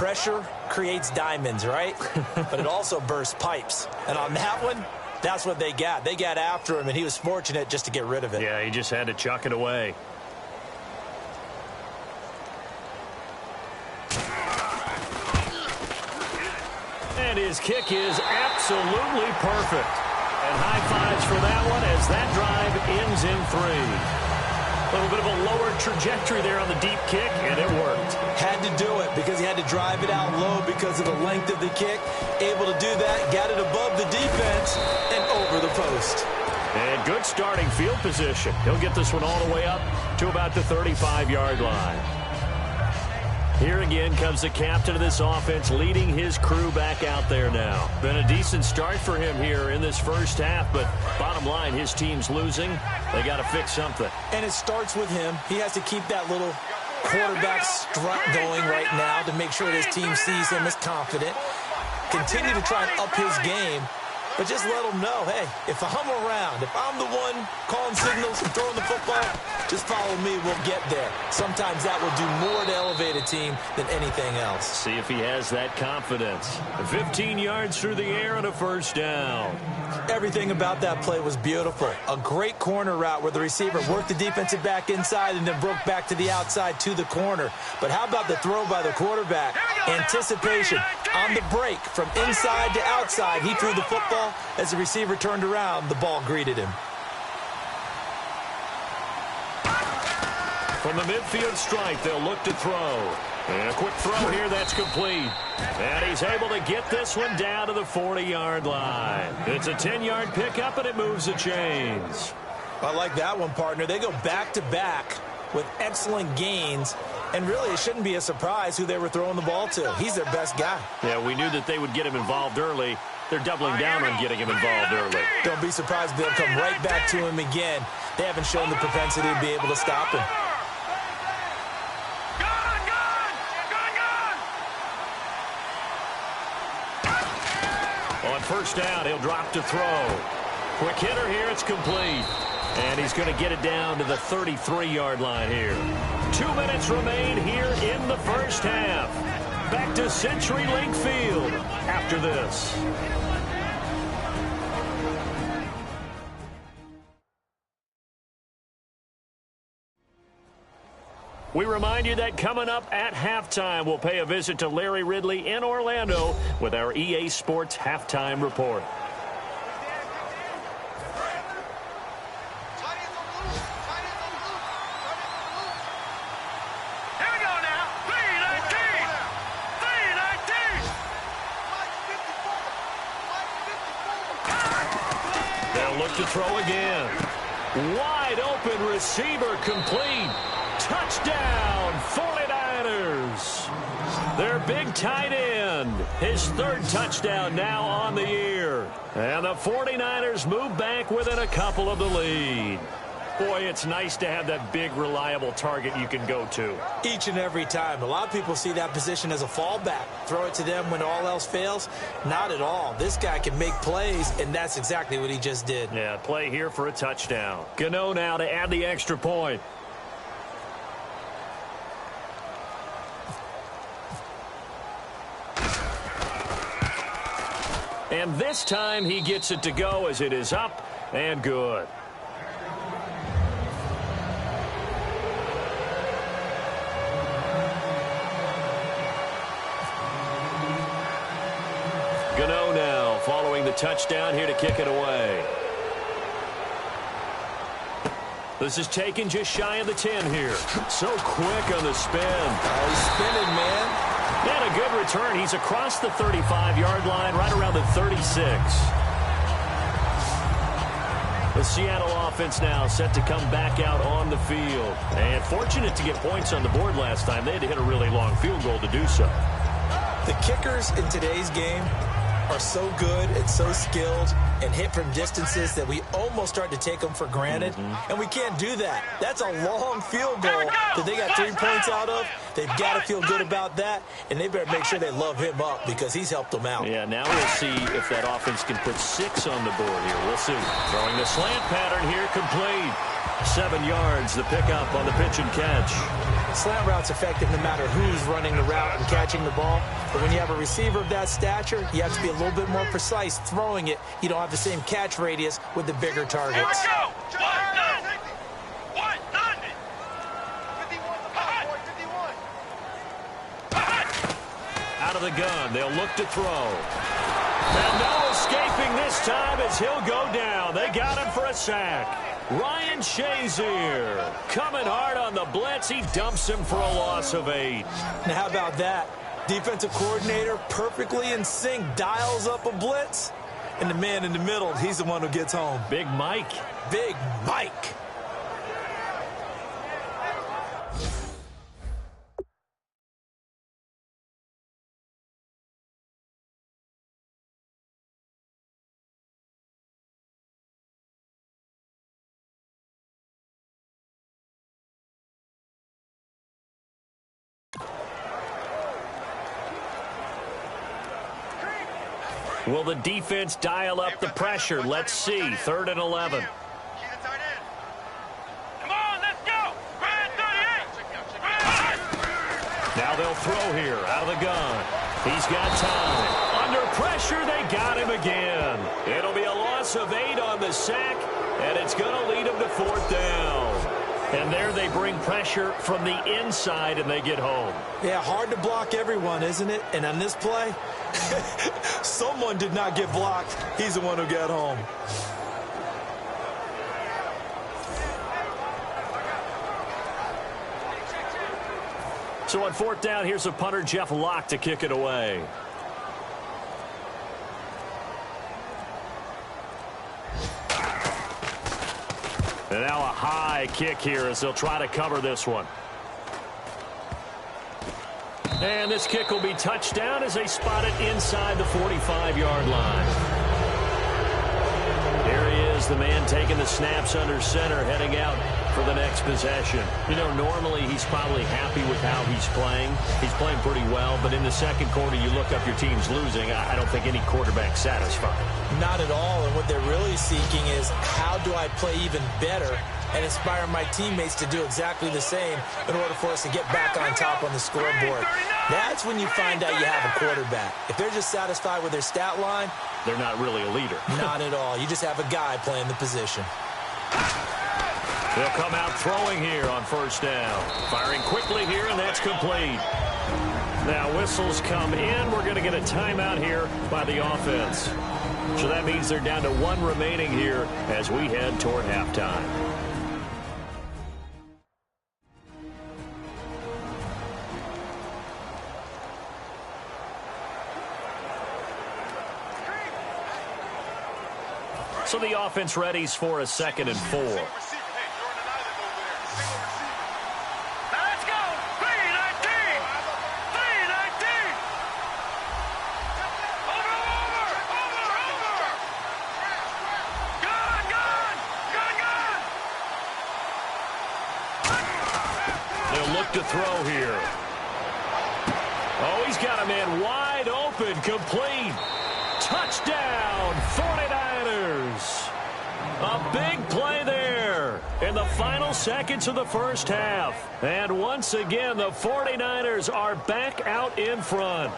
pressure creates diamonds, right? But it also bursts pipes. And on that one, that's what they got. They got after him, and he was fortunate just to get rid of it. Yeah, he just had to chuck it away. And his kick is absolutely perfect. And high fives for that one as that drive ends in 3. A little bit of a lower trajectory there on the deep kick, and it worked. Had to do it because he had to drive it out low because of the length of the kick. Able to do that, got it above the defense and over the post. And good starting field position. He'll get this one all the way up to about the 35-yard line. Here again comes the captain of this offense leading his crew back out there now. Been a decent start for him here in this first half, but bottom line, his team's losing. They got to fix something. And it starts with him. He has to keep that little quarterback strut going right now to make sure his team sees him as confident. Continue to try and up his game, but just let him know, hey, if I'm around, if I'm the one calling signals and throwing the football, just follow me, we'll get there. Sometimes that will do more to elevate a team than anything else. See if he has that confidence. 15 yards through the air and a first down. Everything about that play was beautiful. A great corner route where the receiver worked the defensive back inside and then broke back to the outside to the corner. But how about the throw by the quarterback? Anticipation on the break from inside to outside. He threw the football. As the receiver turned around, the ball greeted him. From the midfield strike, they'll look to throw. And a quick throw here, that's complete. And he's able to get this one down to the 40-yard line. It's a 10-yard pickup, and it moves the chains. I like that one, partner. They go back-to-back with excellent gains. And really, it shouldn't be a surprise who they were throwing the ball to. He's their best guy. Yeah, we knew that they would get him involved early. They're doubling down on getting him involved early. Don't be surprised if they'll come right back to him again. They haven't shown the propensity to be able to stop him. On first down, he'll drop to throw. Quick hitter here, it's complete. And he's going to get it down to the 33-yard line here. 2 minutes remain here in the first half. Back to CenturyLink Field after this. We remind you that coming up at halftime, we'll pay a visit to Larry Ridley in Orlando with our EA Sports Halftime Report. Look to throw again. Wide open receiver complete. Touchdown, 49ers. Their big tight end. His third touchdown now on the year. And the 49ers move back within a couple of the lead. Boy, it's nice to have that big, reliable target you can go to. Each and every time. A lot of people see that position as a fallback. Throw it to them when all else fails. Not at all. This guy can make plays, and that's exactly what he just did. Yeah, play here for a touchdown. Gano now to add the extra point. And this time he gets it to go as it is up and good. Gano now following the touchdown here to kick it away. This is taken just shy of the 10 here. So quick on the spin. Oh, he's spinning, man. And a good return. He's across the 35-yard line, right around the 36. The Seattle offense now set to come back out on the field. And fortunate to get points on the board last time. They had to hit a really long field goal to do so. The kickers in today's game are so good and so skilled and hit from distances that we almost start to take them for granted. And we can't do that. That's a long field goal that they got 3 points out of. They've got to feel good about that, and they better make sure they love him up because he's helped them out. Yeah, now we'll see if that offense can put 6 on the board here. We'll see. Throwing the slant pattern here complete. 7 yards, the pickup on the pitch and catch. Slant route's effective no matter who's running the route and catching the ball. But when you have a receiver of that stature, you have to be a little bit more precise throwing it. You don't have the same catch radius with the bigger targets. Here we go. Out of the gun, they'll look to throw. And no escaping this time as he'll go down. They got him for a sack. Ryan Shazier coming hard on the blitz. He dumps him for a loss of 8. Now, how about that? Defensive coordinator perfectly in sync, dials up a blitz. And the man in the middle, he's the one who gets home. Big Mike. Big Mike. Will the defense dial up the pressure? Let's see. 3rd and 11. Come on, let's go. Red 38. Now they'll throw here out of the gun. He's got time. Under pressure, they got him again. It'll be a loss of 8 on the sack, and it's going to lead them to 4th down. And there they bring pressure from the inside, and they get home. Yeah, hard to block everyone, isn't it? And on this play, someone did not get blocked. He's the one who got home. So on 4th down, here's a punter, Jeff Locke, to kick it away. And now a high kick here as they'll try to cover this one. And this kick will be touchdown as they spot it inside the 45-yard line. Here he is, the man taking the snaps under center, heading out for the next possession. You know, normally he's probably happy with how he's playing. He's playing pretty well, but in the second quarter, you look up your team's losing. I don't think any quarterback's satisfied. Not at all, and what they're really seeking is how do I play even better and inspire my teammates to do exactly the same in order for us to get back on top on the scoreboard. That's when you find out you have a quarterback. If they're just satisfied with their stat line, they're not really a leader. Not at all. You just have a guy playing the position. They'll come out throwing here on 1st down. Firing quickly here, and that's complete. Now whistles come in. We're going to get a timeout here by the offense. So that means they're down to 1 remaining here as we head toward halftime. So the offense readies for a 2nd and 4. Now let's go. 3-19. 3-19. Over. Gun. They'll look to throw here. Oh, he's got a man wide open, complete. Touchdown, 49ers. A big play there in the final seconds of the first half. And once again, the 49ers are back out in front.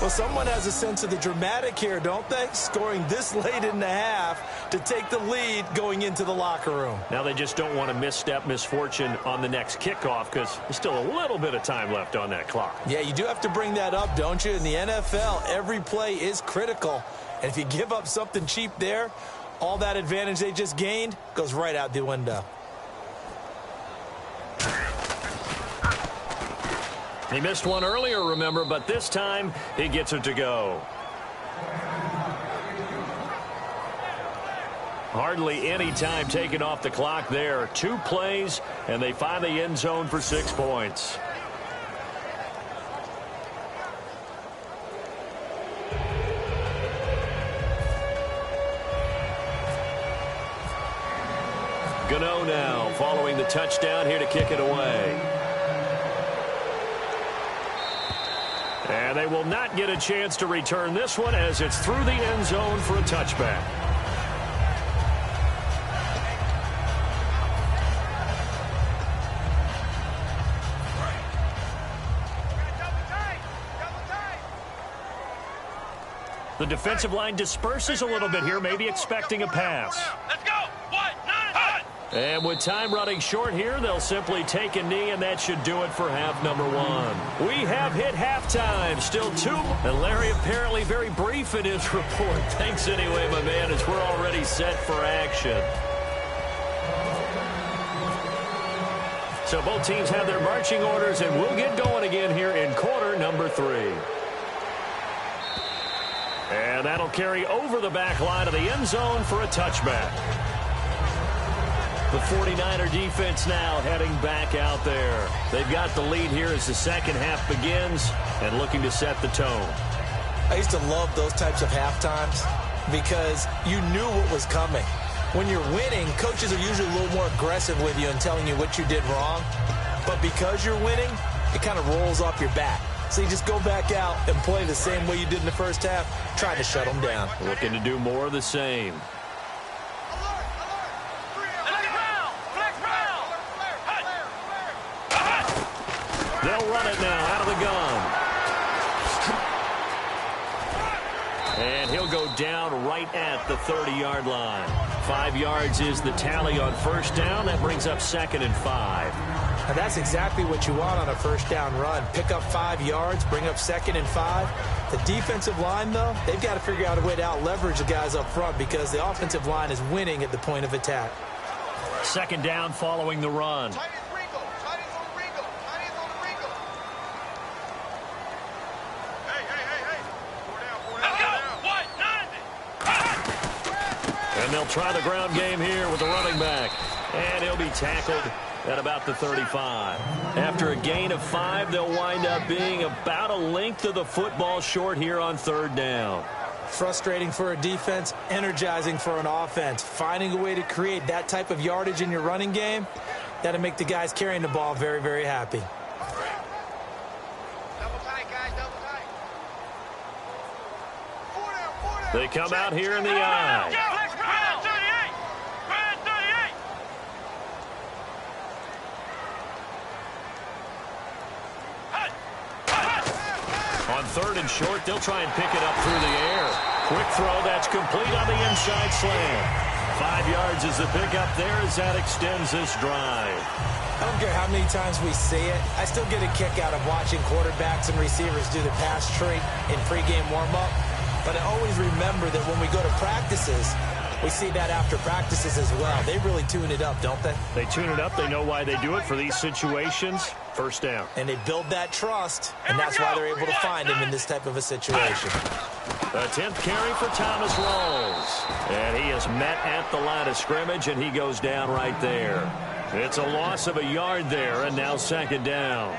Well, someone has a sense of the dramatic here, don't they? Scoring this late in the half to take the lead going into the locker room. Now they just don't want to misstep misfortune on the next kickoff because there's still a little bit of time left on that clock. Yeah, you do have to bring that up, don't you? In the NFL, every play is critical. And if you give up something cheap there, all that advantage they just gained goes right out the window. He missed one earlier, remember, but this time he gets it to go. Hardly any time taken off the clock there. 2 plays, and they find the end zone for 6 points. Gano now following the touchdown here to kick it away. And they will not get a chance to return this one as it's through the end zone for a touchback. The defensive line disperses a little bit here, maybe expecting a pass. Let's go. What? Hot. And with time running short here, they'll simply take a knee, and that should do it for half number one. We have hit halftime. Still 2. And Larry apparently very brief in his report. Thanks anyway, my man, as we're already set for action. So both teams have their marching orders, and we'll get going again here in quarter number 3. And that'll carry over the back line of the end zone for a touchback. The 49er defense now heading back out there. They've got the lead here as the second half begins and looking to set the tone. I used to love those types of halftimes because you knew what was coming. When you're winning, coaches are usually a little more aggressive with you and telling you what you did wrong. But because you're winning, it kind of rolls off your back. So you just go back out and play the same way you did in the first half, trying to shut them down. Looking to do more of the same. They'll run it now out of the gun. And he'll go down right at the 30-yard line. 5 yards is the tally on first down. That brings up 2nd and 5. And that's exactly what you want on a first down run. Pick up 5 yards, bring up 2nd and 5. The defensive line, though, they've got to figure out a way to out-leverage the guys up front because the offensive line is winning at the point of attack. 2nd down following the run. And they'll try the ground game here with the running back. And he'll be tackled at about the 35. After a gain of 5, they'll wind up being about a length of the football short here on 3rd down. Frustrating for a defense, energizing for an offense. Finding a way to create that type of yardage in your running game, that'll make the guys carrying the ball very, very happy. They come out here in the eye. On 3rd and short, they'll try and pick it up through the air. Quick throw, that's complete on the inside slant. 5 yards is the pickup there as that extends this drive. I don't care how many times we see it. I still get a kick out of watching quarterbacks and receivers do the pass tree in pregame warm-up. But I always remember that when we go to practices, we see that after practices as well. They really tune it up, don't they? They tune it up. They know why they do it for these situations. First down. And they build that trust, and that's why they're able to find him in this type of a situation. A 10th carry for Thomas Rawls. And he is met at the line of scrimmage, and he goes down right there. It's a loss of a yard there, and now 2nd down.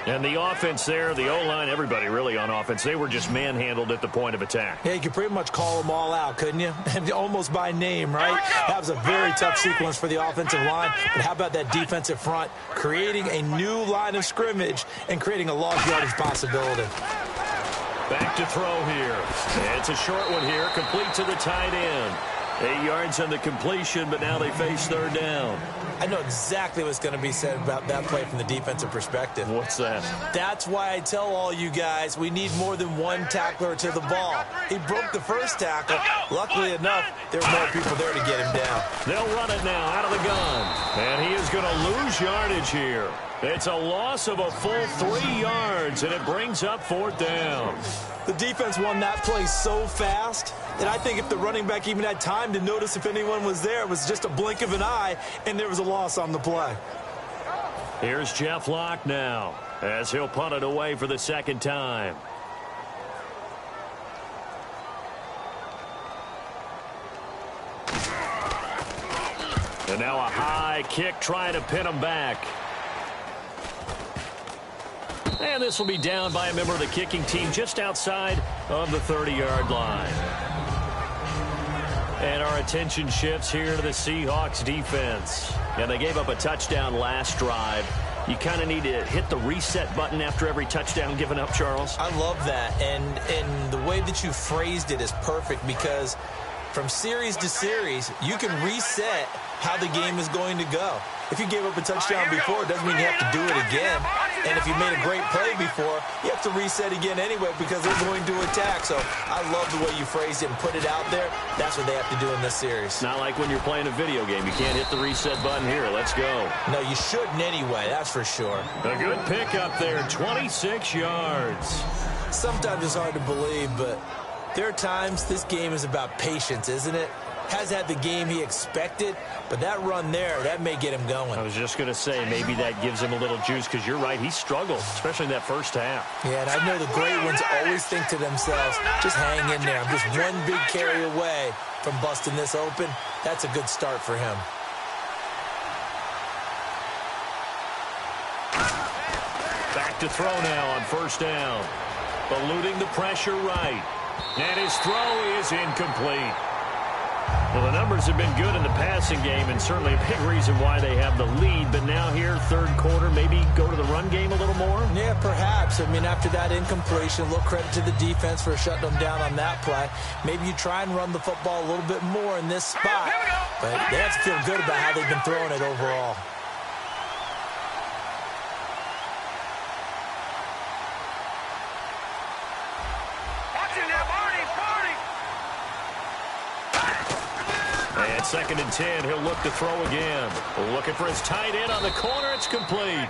And the offense there, the O-line, everybody really on offense, they were just manhandled at the point of attack. Yeah, you could pretty much call them all out, couldn't you? Almost by name, right? That was a very tough sequence for the offensive line. But how about that defensive front creating a new line of scrimmage and creating a long yardage possibility? Back to throw here. It's a short one here, complete to the tight end. 8 yards on the completion, but now they face 3rd down. I know exactly what's going to be said about that play from the defensive perspective. What's that? That's why I tell all you guys we need more than one tackler to the ball. He broke the first tackle. Luckily enough, there were more people there to get him down. They'll run it now out of the gun. And he is going to lose yardage here. It's a loss of a full 3 yards, and it brings up 4th down. The defense won that play so fast that I think if the running back even had time to notice if anyone was there, it was just a blink of an eye, and there was a loss on the play. Here's Jeff Locke now as he'll punt it away for the 2nd time. And now a high kick trying to pin him back. And this will be down by a member of the kicking team just outside of the 30-yard line. And our attention shifts here to the Seahawks defense. And they gave up a touchdown last drive. You kind of need to hit the reset button after every touchdown given up, Charles. I love that. And the way that you phrased it is perfect because from series to series, you can reset how the game is going to go. If you gave up a touchdown before, it doesn't mean you have to do it again. And if you made a great play before, you have to reset again anyway because they're going to attack. So I love the way you phrased it and put it out there. That's what they have to do in this series. It's not like when you're playing a video game. You can't hit the reset button here. Let's go. No, you shouldn't anyway, that's for sure. A good pick up there, 26 yards. Sometimes it's hard to believe, but there are times this game is about patience, isn't it? Has had the game he expected, but that run there, that may get him going. I was just going to say, maybe that gives him a little juice, because you're right, he struggled, especially in that first half. Yeah, and I know the great ones always think to themselves, just hang in there. I'm just one big carry away from busting this open. That's a good start for him. Back to throw now on first down. Eluding the pressure right. And his throw is incomplete. Well, the numbers have been good in the passing game, and certainly a big reason why they have the lead. But now here, third quarter, maybe go to the run game a little more? Yeah, perhaps. I mean, after that incompletion, a little credit to the defense for shutting them down on that play. Maybe you try and run the football a little bit more in this spot. But they have to feel good about how they've been throwing it overall. And second and 10, he'll look to throw again. Looking for his tight end on the corner. It's complete.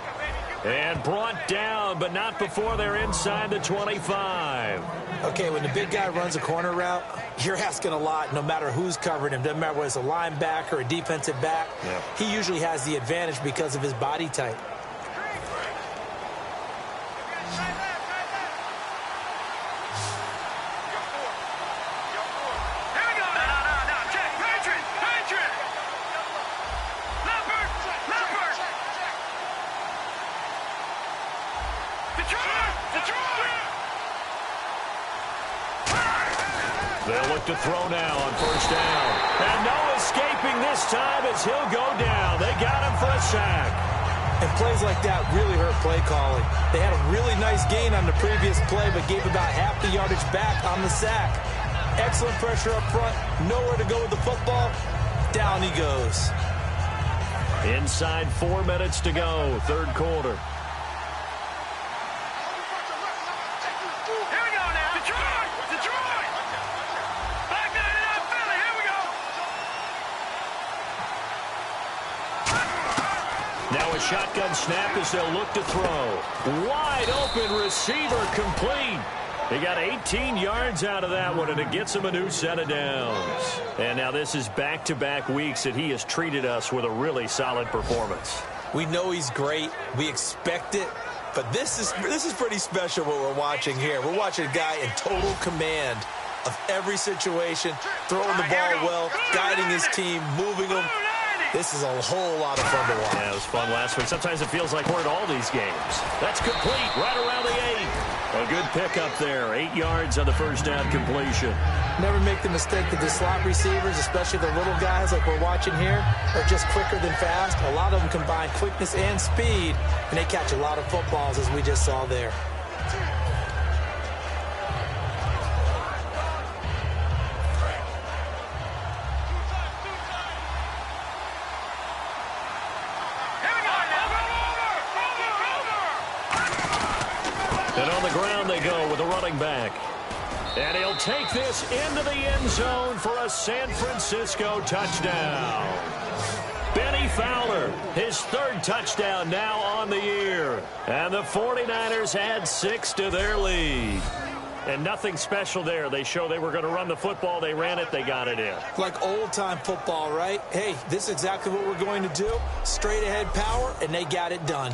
And brought down, but not before they're inside the 25. Okay, when the big guy runs a corner route, you're asking a lot no matter who's covering him. Doesn't matter whether it's a linebacker or a defensive back. Yep. He usually has the advantage because of his body type. They'll look to throw now on first down. And no escaping this time as he'll go down. They got him for a sack. And plays like that really hurt play calling. They had a really nice gain on the previous play, but gave about half the yardage back on the sack. Excellent pressure up front. Nowhere to go with the football. Down he goes. Inside 4 minutes to go, third quarter. Now a shotgun snap as they'll look to throw. Wide open receiver complete. He got 18 yards out of that one, and it gets him a new set of downs. And now this is back-to-back weeks that he has treated us with a really solid performance. We know he's great. We expect it. But this is pretty special what we're watching here. We're watching a guy in total command of every situation, throwing the ball well, guiding his team, moving them. This is a whole lot of fun to watch. Yeah, it was fun last week. Sometimes it feels like we're at all these games. That's complete right around the 8. A good pickup there. 8 yards on the first down completion. Never make the mistake that the slot receivers, especially the little guys like we're watching here, are just quicker than fast. A lot of them combine quickness and speed, and they catch a lot of footballs, as we just saw there. And on the ground they go with a running back. And he'll take this into the end zone for a San Francisco touchdown. Benny Fowler, his third touchdown now on the year. And the 49ers add 6 to their lead. And nothing special there. They show they were going to run the football. They ran it. They got it in. Like old-time football, right? Hey, this is exactly what we're going to do. Straight-ahead power, and they got it done.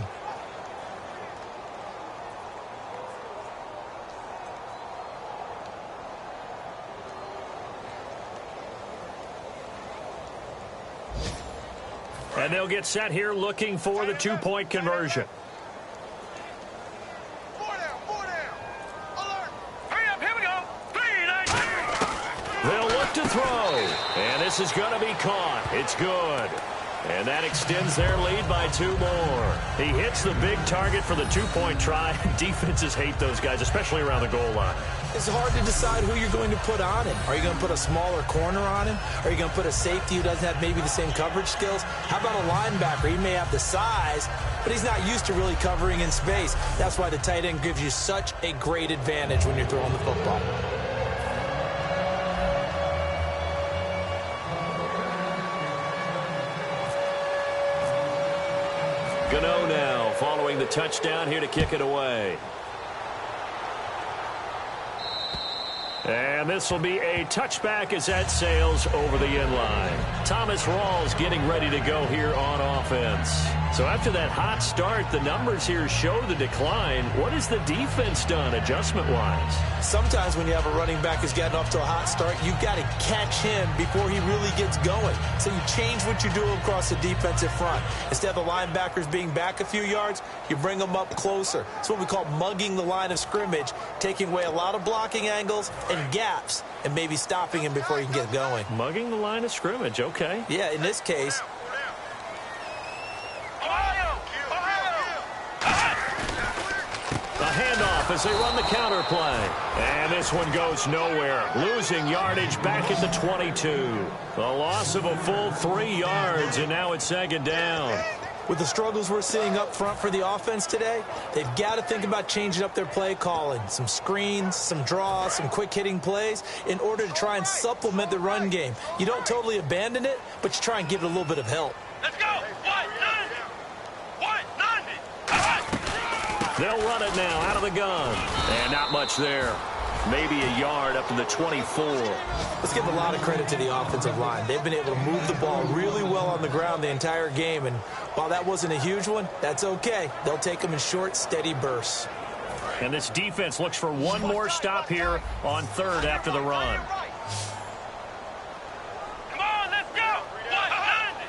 And they'll get set here looking for the two-point conversion. They'll look to throw. And this is going to be caught. It's good. And that extends their lead by 2 more. He hits the big target for the two-point try. Defenses hate those guys, especially around the goal line. it's hard to decide who you're going to put on him. Are you going to put a smaller corner on him? Are you going to put a safety who doesn't have maybe the same coverage skills? How about a linebacker? He may have the size, but he's not used to really covering in space. That's why the tight end gives you such a great advantage when you're throwing the football. Gano now following the touchdown here to kick it away. And this will be a touchback as that sails over the end line. Thomas Rawls getting ready to go here on offense. So after that hot start, the numbers here show the decline. What has the defense done adjustment-wise? Sometimes when you have a running back who's gotten off to a hot start, you've got to catch him before he really gets going. So you change what you do across the defensive front. Instead of the linebackers being back a few yards, you bring them up closer. It's what we call mugging the line of scrimmage, taking away a lot of blocking angles and gaps, and maybe stopping him before he can get going. Mugging the line of scrimmage, okay. Yeah, in this case. A handoff as they run the counter play. And this one goes nowhere. Losing yardage back at the 22. A loss of a full 3 yards, and now it's second down. With the struggles we're seeing up front for the offense today, they've got to think about changing up their play calling. Some screens, some draws, some quick-hitting plays in order to try and supplement the run game. You don't totally abandon it, but you try and give it a little bit of help. Let's go. 190. 190. They'll run it now out of the gun. And not much there. Maybe a yard up to the 24. Let's give a lot of credit to the offensive line. They've been able to move the ball really well on the ground the entire game. And while that wasn't a huge one, that's okay. They'll take them in short, steady bursts. And this defense looks for one more stop here on third after the run. Come on, let's go. 190.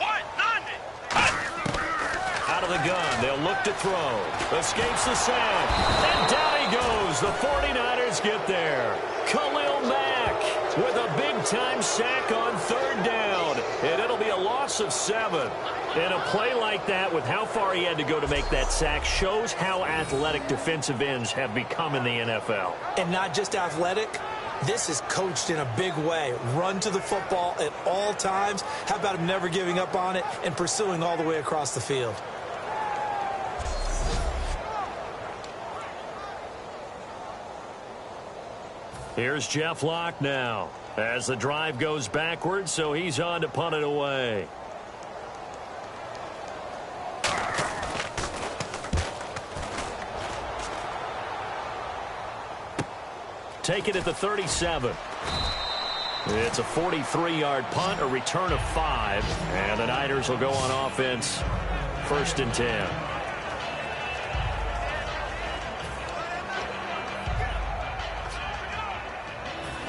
190. Out of the gun, they'll look to throw. Escapes the sack. And down he goes. The 49ers get there. Khalil Mack with a big-time sack on third down. And it'll be a loss of 7. And a play like that, with how far he had to go to make that sack, shows how athletic defensive ends have become in the NFL. And not just athletic. This is coached in a big way. Run to the football at all times. How about him never giving up on it and pursuing all the way across the field? Here's Jeff Locke now as the drive goes backwards, so he's on to punt it away. Take it at the 37. It's a 43-yard punt, a return of 5, and the Niners will go on offense, 1st and 10.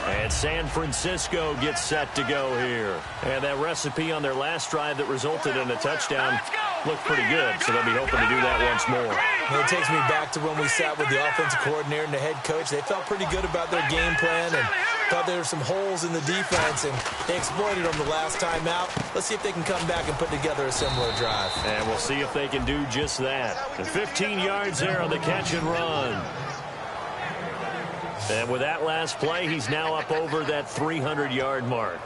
And San Francisco gets set to go here. And that recipe on their last drive that resulted in a touchdown looked pretty good, so they'll be hoping to do that once more. Well, it takes me back to when we sat with the offensive coordinator and the head coach. They felt pretty good about their game plan and thought there were some holes in the defense, and they exploited them the last time out. Let's see if they can come back and put together a similar drive. And we'll see if they can do just that. And 15 yards there on the catch and run. And with that last play, he's now up over that 300-yard mark.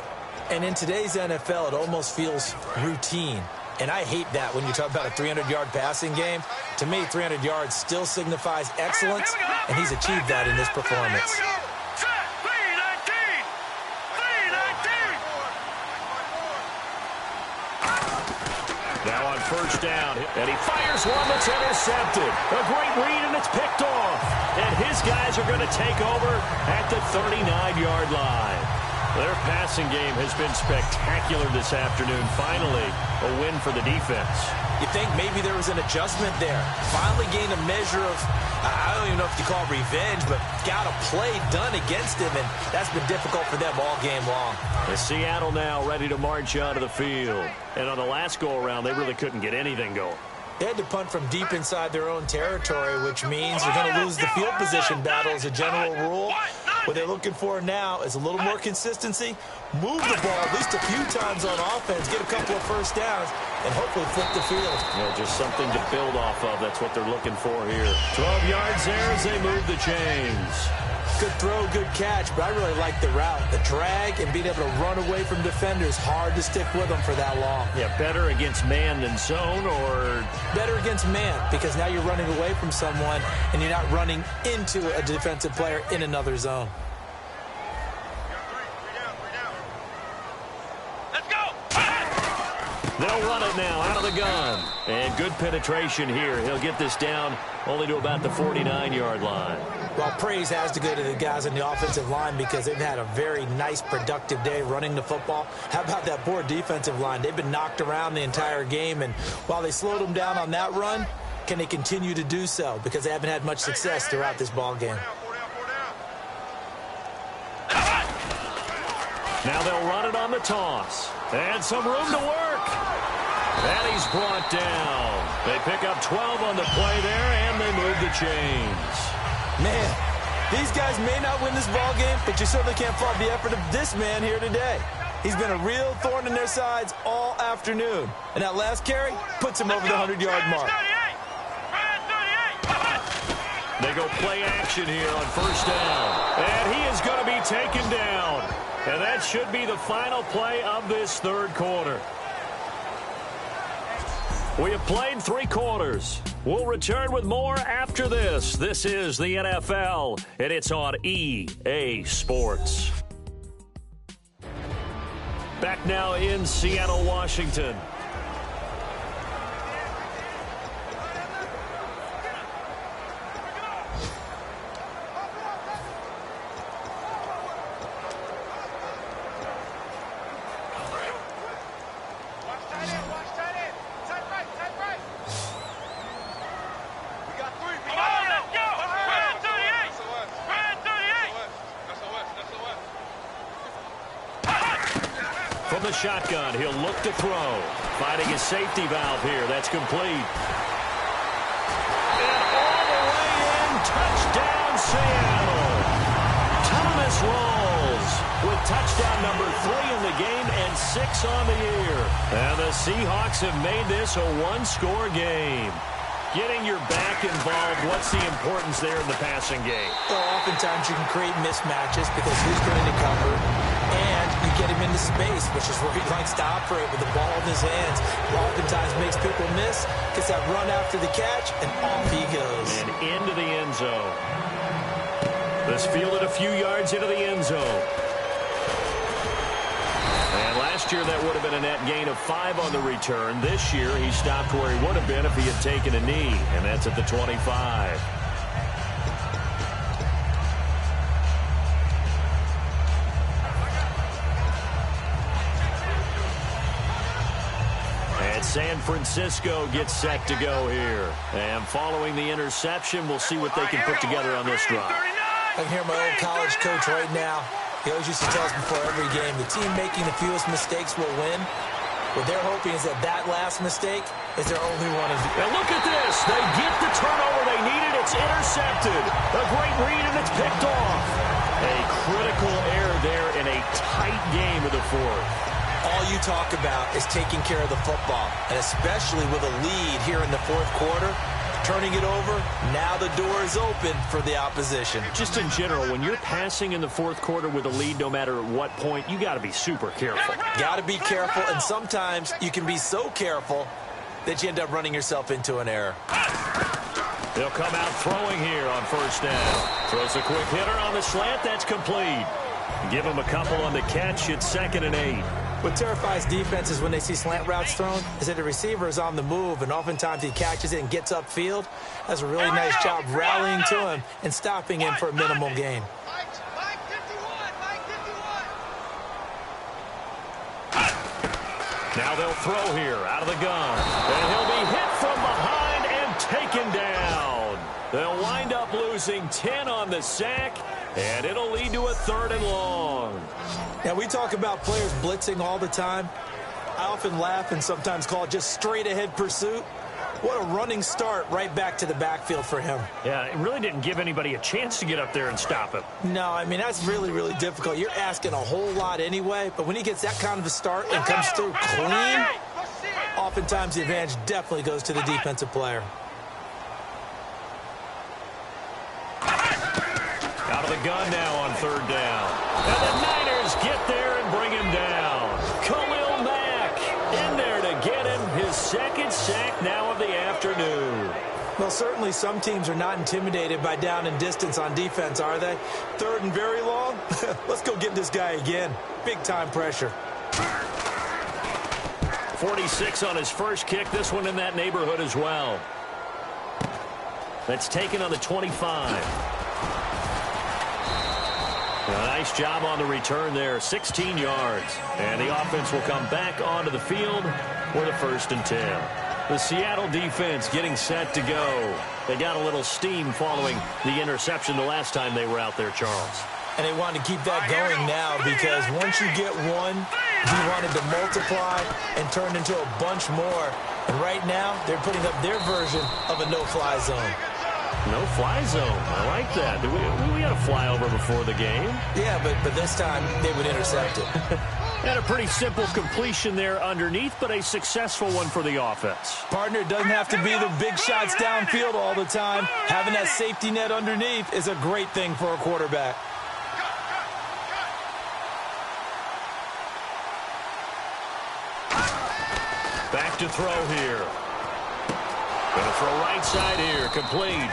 And in today's NFL, it almost feels routine. And I hate that when you talk about a 300-yard passing game. To me, 300 yards still signifies excellence, and he's achieved that in this performance. Now on first down, and he fires one that's intercepted. A great read, and it's picked off. And his guys are going to take over at the 39-yard line. Their passing game has been spectacular this afternoon. Finally, a win for the defense. You think maybe there was an adjustment there. Finally gained a measure of, I don't even know if you call it revenge, but got a play done against him, and that's been difficult for them all game long. And Seattle now ready to march onto the field. And on the last go-around, they really couldn't get anything going. They had to punt from deep inside their own territory, which means they're going to lose the field position battle as a general rule. What they're looking for now is a little more consistency, move the ball at least a few times on offense, get a couple of first downs, and hopefully flip the field. Yeah, just something to build off of. That's what they're looking for here. 12 yards there as they move the chains. Good throw, good catch, but I really like the route. The drag and being able to run away from defenders, hard to stick with them for that long. Yeah, better against man than zone, or? Better against man, because now you're running away from someone and you're not running into a defensive player in another zone. Let's go. They'll run it now out of the gun. And good penetration here. He'll get this down only to about the 49-yard line. Well, praise has to go to the guys on the offensive line because they've had a very nice, productive day running the football. How about that poor defensive line? They've been knocked around the entire game, and while they slowed them down on that run, can they continue to do so? Because they haven't had much success throughout this ball game. Now they'll run it on the toss. And some room to work. And he's brought down. They pick up 12 on the play there, and they move the chains. Man, these guys may not win this ball game, but you certainly can't fault the effort of this man here today. He's been a real thorn in their sides all afternoon. And that last carry puts him over the 100-yard mark. They go play action here on first down. And he is going to be taken down. And that should be the final play of this third quarter. We have played 3 quarters. We'll return with more after this. This is the NFL, and it's on EA Sports. Back now in Seattle, Washington. From the shotgun, he'll look to throw. Finding his safety valve here. That's complete. And all the way in. Touchdown, Seattle. Thomas rolls with touchdown number 3 in the game and 6 on the year. And the Seahawks have made this a one-score game. Getting your back involved, what's the importance there in the passing game? Well, oftentimes you can create mismatches because who's going to cover, and you get him into space, which is where he likes to operate with the ball in his hands. Oftentimes makes people miss, gets that run after the catch, and off he goes. And into the end zone. This fielded a few yards into the end zone. And last year that would have been a net gain of 5 on the return. This year he stopped where he would have been if he had taken a knee, and that's at the 25. And San Francisco gets set to go here. And following the interception, we'll see what they can put together on this drive. I can hear my old college coach right now. He always used to tell us before every game, the team making the fewest mistakes will win. What they're hoping is that that last mistake is their only one. And look at this. They get the turnover they needed. It's intercepted. A great read, and it's picked off. A critical error there in a tight game of the fourth. All you talk about is taking care of the football, and especially with a lead here in the fourth quarter. Turning it over, now the door is open for the opposition. Just in general, when you're passing in the fourth quarter with a lead, no matter at what point, you got to be super careful. Got to be careful, and sometimes you can be so careful that you end up running yourself into an error. They'll come out throwing here on first down. Throws a quick hitter on the slant. That's complete. Give him a couple on the catch. It's 2nd and 8. What terrifies defenses when they see slant routes thrown is that the receiver is on the move, and oftentimes he catches it and gets upfield. Does a really nice job rallying to him and stopping him for a minimal gain. Now they'll throw here out of the gun. And he'll be hit from behind and taken down. They'll wind up losing 10 on the sack, and it'll lead to a 3rd and long. Now, we talk about players blitzing all the time. I often laugh and sometimes call it just straight-ahead pursuit. What a running start right back to the backfield for him. Yeah, it really didn't give anybody a chance to get up there and stop him. No, I mean, that's really, really difficult. You're asking a whole lot anyway, but when he gets that kind of a start and comes through clean, oftentimes the advantage definitely goes to the defensive player. Out of the the gun now on third down. And the Niners get there and bring him down. Khalil Mack in there to get him his second sack now of the afternoon. Well, certainly some teams are not intimidated by down and distance on defense, are they? Third and very long? Let's go get this guy again. Big-time pressure. 46 on his first kick. This one in that neighborhood as well. That's taken on the 25. A nice job on the return there. 16 yards. And the offense will come back onto the field with a 1st and 10. The Seattle defense getting set to go. They got a little steam following the interception the last time they were out there, Charles. And they wanted to keep that going now because once you get one, you wanted to multiply and turn into a bunch more. And right now, they're putting up their version of a no-fly zone. No-fly zone. I like that. We had a flyover before the game. Yeah, but this time they would intercept it. And a pretty simple completion there underneath, but a successful one for the offense. Partner, it doesn't have to be the big shots downfield all the time. Having that safety net underneath is a great thing for a quarterback. Back to throw here. Going to throw right side here, complete.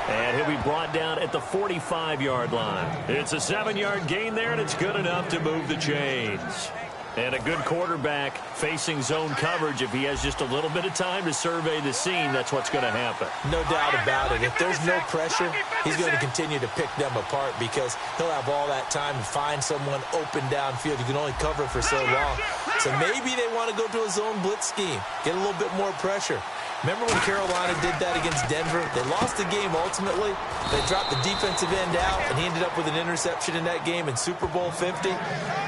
And he'll be brought down at the 45-yard line. It's a 7-yard gain there, and it's good enough to move the chains. And a good quarterback facing zone coverage. If he has just a little bit of time to survey the scene, that's what's going to happen. No doubt about it. If there's no pressure, he's going to continue to pick them apart because he'll have all that time to find someone open downfield. You can only cover for so long. So maybe they want to go to a zone blitz scheme, get a little bit more pressure. Remember when Carolina did that against Denver? They lost the game ultimately. They dropped the defensive end out, and he ended up with an interception in that game in Super Bowl 50.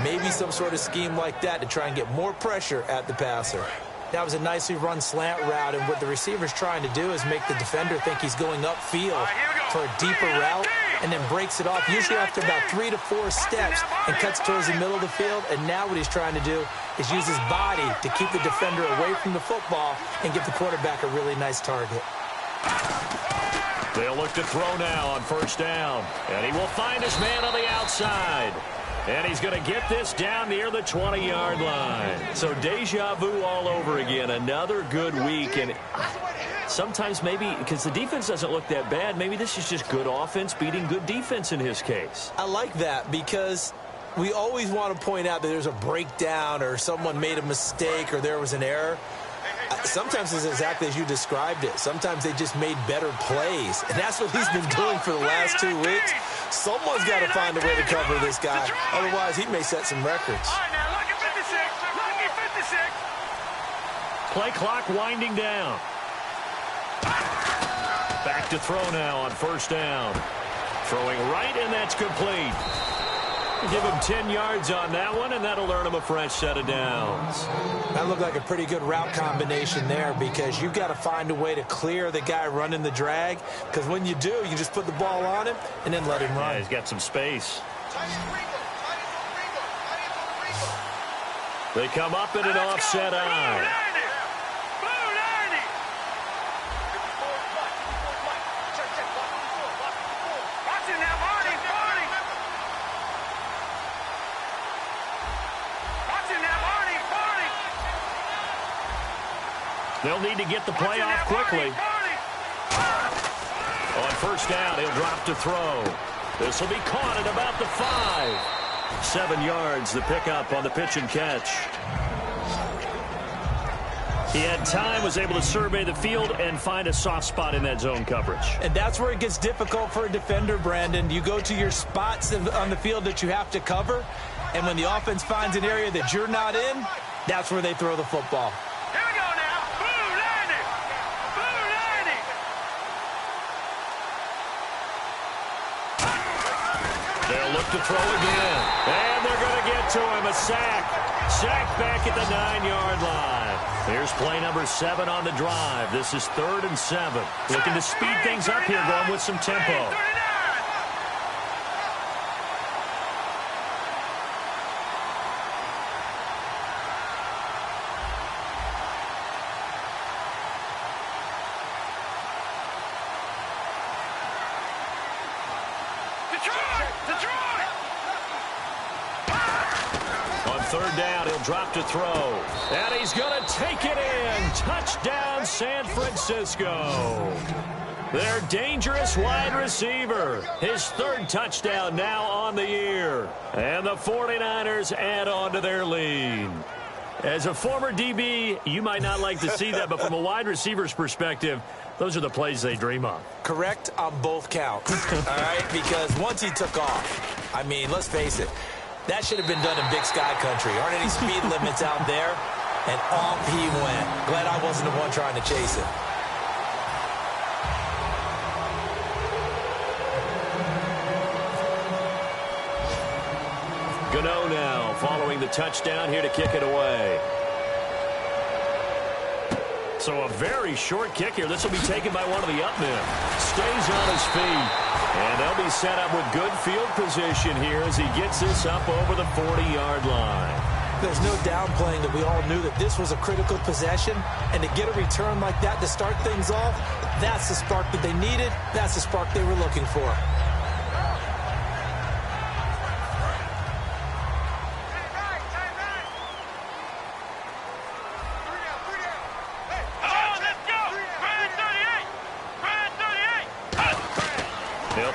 Maybe some sort of scheme like that to try and get more pressure at the passer. That was a nicely run slant route, and what the receiver's trying to do is make the defender think he's going upfield for a deeper route, and then breaks it off, usually after about 3 to 4 steps, and cuts towards the middle of the field. And now what he's trying to do is use his body to keep the defender away from the football and give the quarterback a really nice target. They'll look to throw now on 1st down. And he will find his man on the outside. And he's going to get this down near the 20-yard line. So deja vu all over again. Another good week. And sometimes maybe, because the defense doesn't look that bad, maybe this is just good offense beating good defense in his case. I like that because we always want to point out that there's a breakdown or someone made a mistake or there was an error. Sometimes it's exactly as you described it. Sometimes they just made better plays. And that's what he's been doing for the last 2 weeks. Someone's got to find a way to cover this guy. Otherwise, he may set some records. All right, now, lucky 56. Lucky 56. Play clock winding down. Back to throw now on 1st down. Throwing right, and that's complete. Give him 10 yards on that one, and that'll earn him a fresh set of downs. That looked like a pretty good route combination there because you've got to find a way to clear the guy running the drag, because when you do, you just put the ball on him and then let him run. Yeah, he's got some space. They come up in an offset eye. They'll need to get the play off quickly. On 1st down, he'll drop to throw. This will be caught at about the 5. 7 yards, the pickup on the pitch and catch. He had time, was able to survey the field and find a soft spot in that zone coverage. And that's where it gets difficult for a defender, Brandon. You go to your spots on the field that you have to cover, and when the offense finds an area that you're not in, that's where they throw the football. They'll look to throw again. And they're going to get to him. A sack. Sack back at the 9-yard line. Here's play number 7 on the drive. This is 3rd and 7. Looking to speed things up here, going with some tempo. To third down. He'll drop to throw. And he's going to take it in. Touchdown, San Francisco. Their dangerous wide receiver. His third touchdown now on the year. And the 49ers add on to their lead. As a former DB, you might not like to see that, but from a wide receiver's perspective, those are the plays they dream of. Correct on both counts, all right? Because once he took off, I mean, let's face it, that should have been done in Big Sky Country. Aren't any speed limits out there? And off he went. Glad I wasn't the one trying to chase it. Gano now following the touchdown here to kick it away. So a very short kick here. This will be taken by one of the up men. Stays on his feet. And they'll be set up with good field position here as he gets this up over the 40-yard line. There's no downplaying that we all knew that this was a critical possession. And to get a return like that to start things off, that's the spark that they needed. That's the spark they were looking for.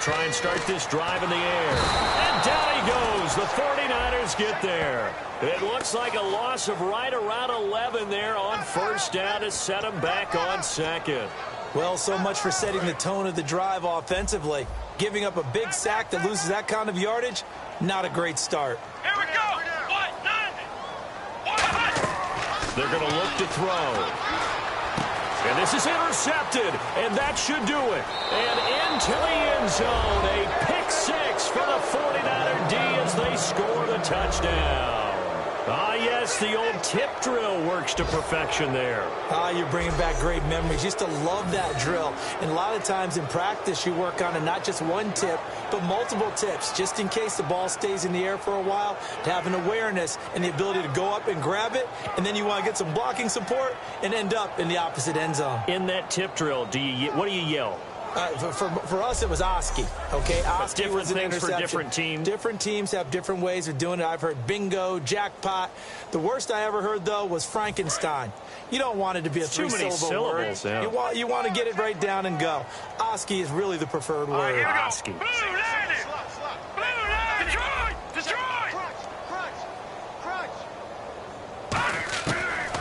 Try and start this drive in the air. And down he goes. The 49ers get there. It looks like a loss of right around 11 there on first down to set them back on second. Well, so much for setting the tone of the drive offensively. Giving up a big sack that loses that kind of yardage, not a great start. Here we go. They're going to look to throw. And this is intercepted, and that should do it. And into the end zone, a pick six for the 49er D as they score the touchdown. Ah, yes, the old tip drill works to perfection there. Ah, you're bringing back great memories. Used to love that drill. And a lot of times in practice, you work on it, not just one tip, but multiple tips, just in case the ball stays in the air for a while, to have an awareness and the ability to go up and grab it, and then you want to get some blocking support and end up in the opposite end zone. In that tip drill, what do you yell? For us, it was Oski. Okay, Oski was an interception. For different teams. Different teams have different ways of doing it. I've heard bingo, jackpot. The worst I ever heard, though, was Frankenstein. You don't want it to be a three-syllable word. Yeah. You want to get it right down and go. Oski is really the preferred word. Here we go. Oski. Blue landed. Blue landed. Detroit.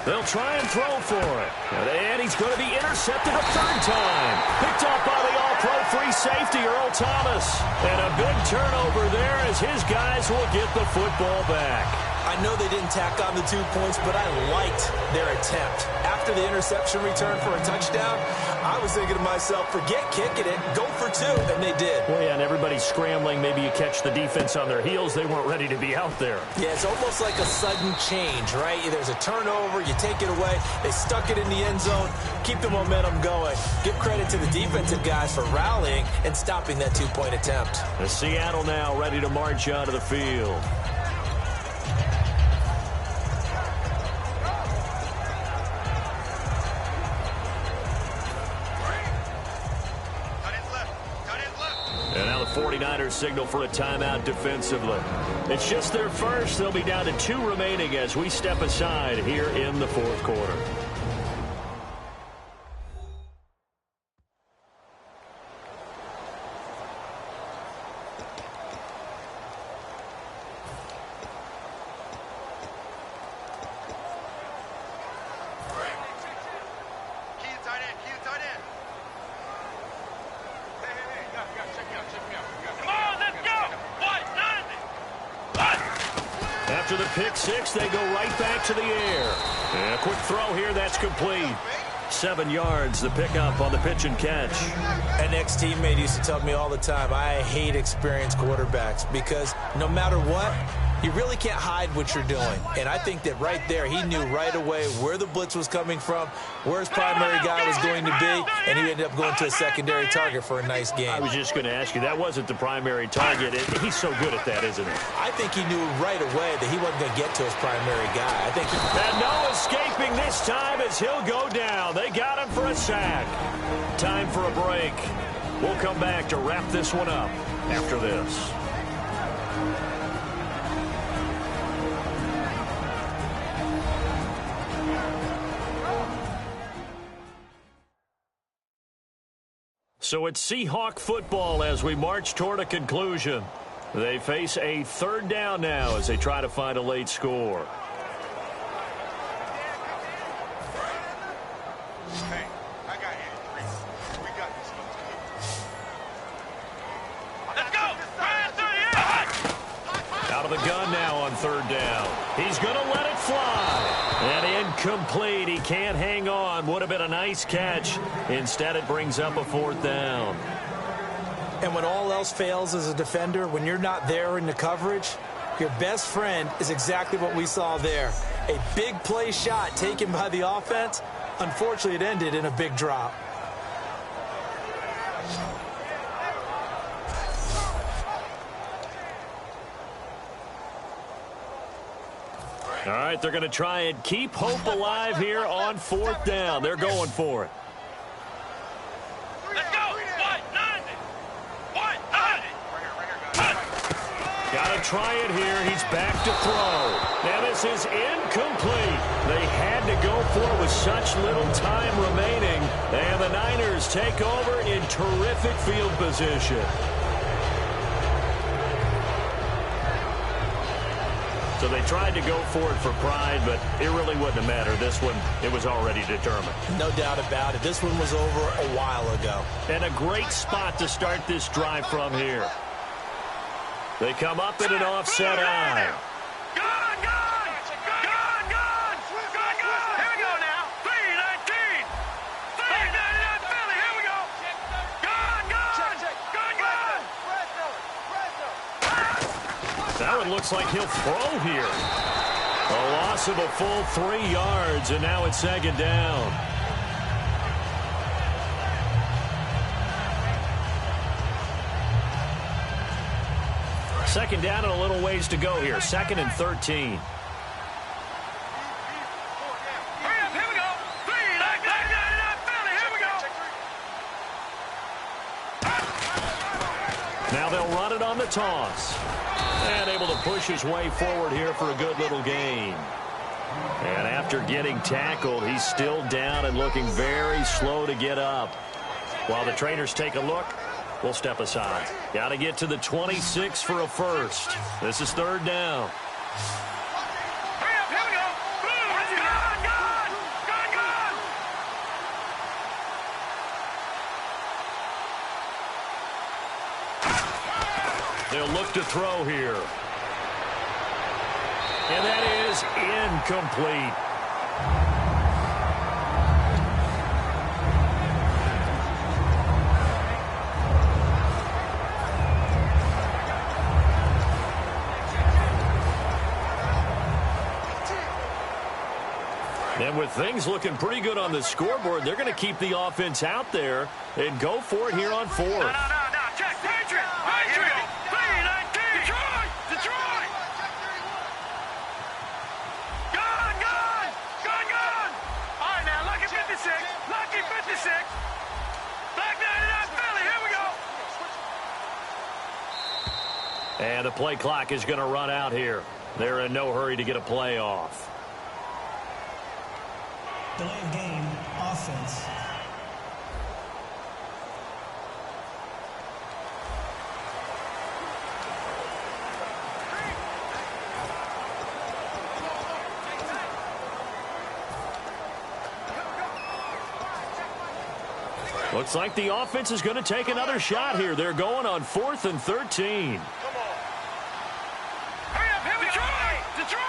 They'll try and throw for it. And he's going to be intercepted a third time. Picked off by the all-pro free safety, Earl Thomas. And a big turnover there as his guys will get the football back. I know they didn't tack on the 2 points, but I liked their attempt. After the interception return for a touchdown, I was thinking to myself, forget kicking it, go for two, and they did. Well, yeah, and everybody's scrambling. Maybe you catch the defense on their heels. They weren't ready to be out there. Yeah, it's almost like a sudden change, right? There's a turnover, you take it away, they stuck it in the end zone, keep the momentum going. Give credit to the defensive guys for rallying and stopping that 2-point attempt. The Seattle now ready to march onto the field. And now the 49ers signal for a timeout defensively. It's just their first. They'll be down to 2 remaining as we step aside here in the fourth quarter. After the pick six, they go right back to the air. And a quick throw here, that's complete. 7 yards, the pickup on the pitch and catch. An ex-teammate used to tell me all the time, I hate experienced quarterbacks because no matter what, you really can't hide what you're doing. And I think that right there, he knew right away where the blitz was coming from, where his primary guy was going to be, and he ended up going to a secondary target for a nice game. I was just going to ask you, that wasn't the primary target. He's so good at that, isn't he? I think he knew right away that he wasn't going to get to his primary guy. I think and no escaping this time as he'll go down. They got him for a sack. Time for a break. We'll come back to wrap this one up after this. So it's Seahawk football as we march toward a conclusion. They face a third down now as they try to find a late score. Hey, I got you. We got this. Let's go! Out of the gun now on third down. He's going to let it fly. And incomplete. He can't hang on. Would have been a nice catch. Instead, it brings up a fourth down. And when all else fails as a defender, when you're not there in the coverage, your best friend is exactly what we saw there. A big play shot taken by the offense. Unfortunately, it ended in a big drop. All right, they're going to try and keep hope alive here on fourth down. They're going for it. Let's go! Got to try it here. He's back to throw. Now this is incomplete. They had to go for it with such little time remaining. And the Niners take over in terrific field position. So they tried to go for it for pride, but it really wouldn't have mattered. This one, it was already determined. No doubt about it. This one was over a while ago. And a great spot to start this drive from here. They come up in an offset eye. Gone! Here we go now. 3-19. 3-99 Philly. Here we go. Gone! That one looks like he'll throw here. A loss of a full 3 yards, and now it's second down. Second down and a little ways to go here. 2nd and 13. Hurry up, here we go. 3-99 Philly. Here we go. Now they'll run it on the toss. And able to push his way forward here for a good little gain. And after getting tackled, he's still down and looking very slow to get up. While the trainers take a look, we'll step aside. Got to get to the 26 for a first. This is third down. Hurry up, here we go. Gone. They'll look to throw here. And that is incomplete. And with things looking pretty good on the scoreboard, they're going to keep the offense out there and go for it here on fourth. No. Check. Patriot. 3-19. Detroit. Gone. All right, now, lucky 56. Black 99 Philly. Here we go. And the play clock is going to run out here. They're in no hurry to get a play off. Delay of game, offense. Looks like the offense is going to take another shot here. They're going on 4th and 13. Hurry up, here we go. Detroit.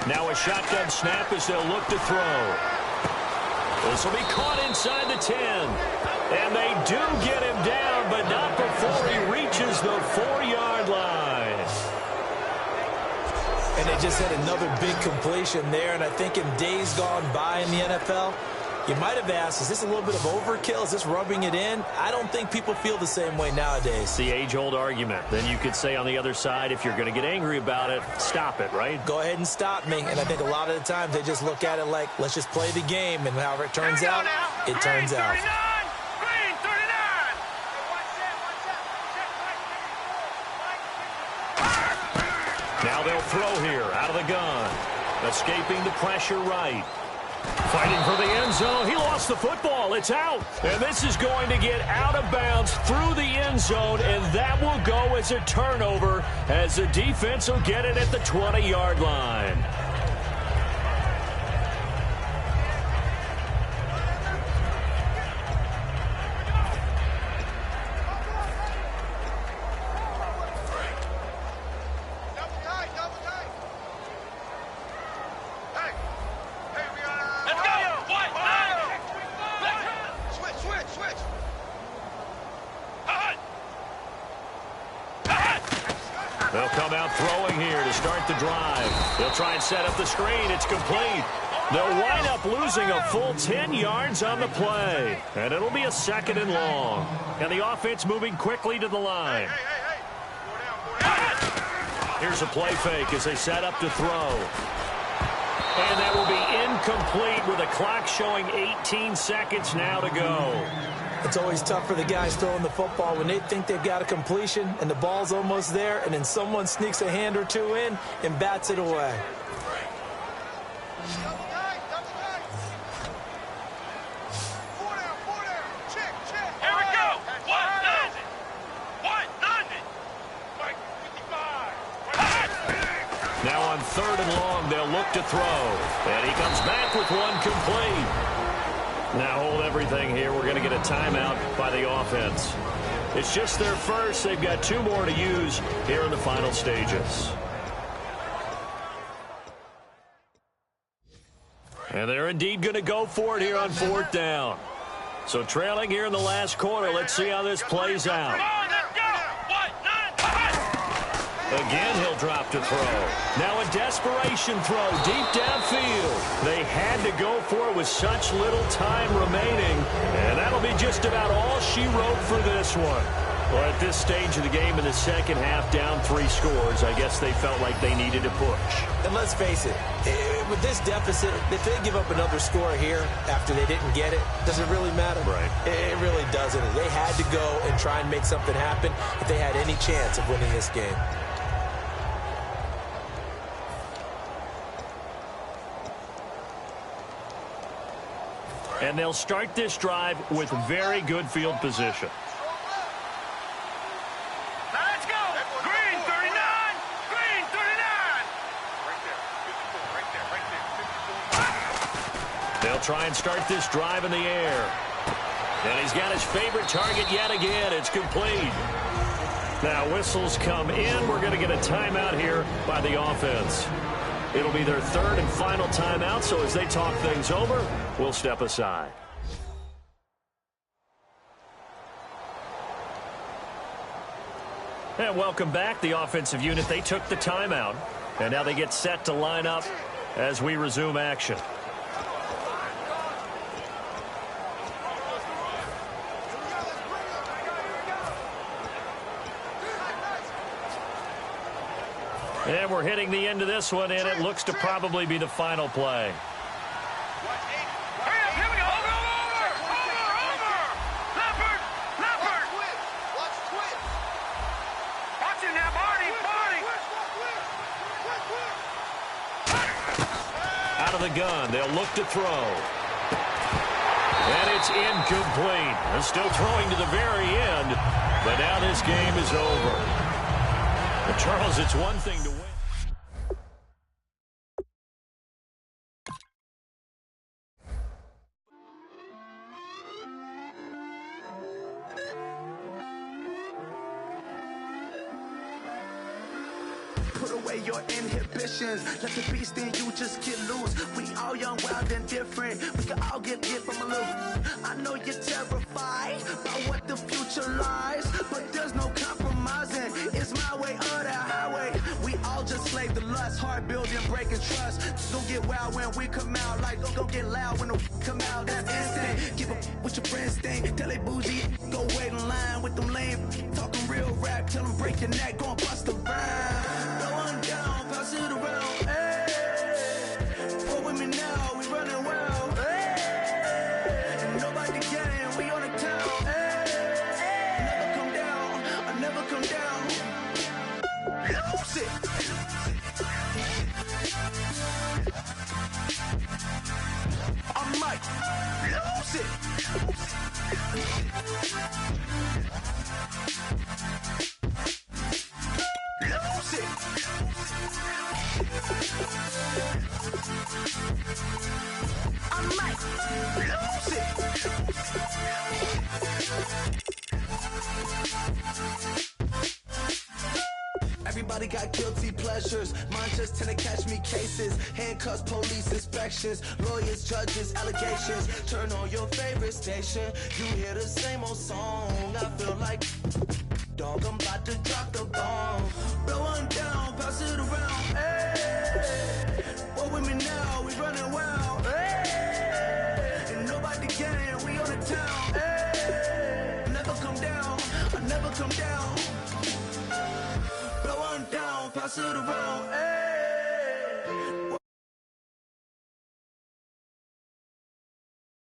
Now a shotgun snap as they'll look to throw. This will be caught inside the 10. And they do get him down, but not before he reaches the 4-yard line. And they just had another big completion there. And I think in days gone by in the NFL, you might have asked, is this a little bit of overkill? Is this rubbing it in? I don't think people feel the same way nowadays. It's the age-old argument. Then you could say on the other side, if you're going to get angry about it, stop it, right? Go ahead and stop me. And I think a lot of the times they just look at it like, let's just play the game. And however it turns out, it turns out. Green 39. Now they'll throw here out of the gun. Escaping the pressure right. Fighting for the end zone. He lost the football. It's out. And this is going to get out of bounds through the end zone, and that will go as a turnover as the defense will get it at the 20-yard line. They'll come out throwing here to start the drive. They'll try and set up the screen. It's complete. They'll wind up losing a full 10 yards on the play. And it'll be a 2nd and long. And the offense moving quickly to the line. Here's a play fake as they set up to throw. And that will be incomplete with the clock showing 18 seconds now to go. It's always tough for the guys throwing the football when they think they've got a completion and the ball's almost there, and then someone sneaks a hand or two in and bats it away. Here we go. What does it? What does it? Mike 55. Now on 3rd and long, they'll look to throw. And he comes back with one complete. Now hold everything here. We're going to get a timeout by the offense. It's just their first. They've got 2 more to use here in the final stages. And they're indeed going to go for it here on 4th down. So trailing here in the last quarter. Let's see how this plays out. Again, he'll drop to throw. Now a desperation throw deep downfield. They had to go for it with such little time remaining. And that'll be just about all she wrote for this one. Well, at this stage of the game in the second half, down 3 scores, I guess they felt like they needed to push. And let's face it, with this deficit, if they give up another score here after they didn't get it, does it really matter? Right. It really doesn't. They had to go and try and make something happen if they had any chance of winning this game. And they'll start this drive with very good field position. Now let's go. Green 39. Green 39. Right there. They'll try and start this drive in the air. And he's got his favorite target yet again. It's complete. Now whistles come in. We're going to get a timeout here by the offense. It'll be their 3rd and final timeout, so as they talk things over, we'll step aside. And welcome back, the offensive unit. They took the timeout, and now they get set to line up as we resume action. And we're hitting the end of this one, and it looks to probably be the final play. Hurry up, here we go. Over. Leopard. Watch it now, Marty. Out of the gun, they'll look to throw. And it's incomplete. They're still throwing to the very end, but now this game is over. But Charles, it's one thing to win. Put away your inhibitions. Let the beast in you just get loose. We all young, wild, and different. We can all get hit from a little. I know you're terrified by what the future lies, but there's no compromising. It's my way or the highway. We all just slave the lust, heart building, breaking trust. Don't get wild when we come out. Like don't get loud when the come out. That's instant. Give up what your friends think. Tell they bougie. Go wait in line with them lame. Talking real rap. Tell them break your neck. Go and bust a rhyme. Going down, pass it around. Hey, pull with me now. We running wild. Hey, and nobody can. We on the town. Hey, never come down. I never come down. Sit. Lose it. I might lose it. Everybody got guilty pleasures. Mine just tend to catch me cases. Handcuffs, police inspections, lawyers, judges, allegations. Turn on your favorite station. You hear the same old song. I feel like, dog, I'm about to drop the bomb. Blow one down, pass it around. Hey, what with me now? We running wild. Hey, and nobody can. We on the town. Hey, never come down. I never come down. Blow one down, pass it around. Hey.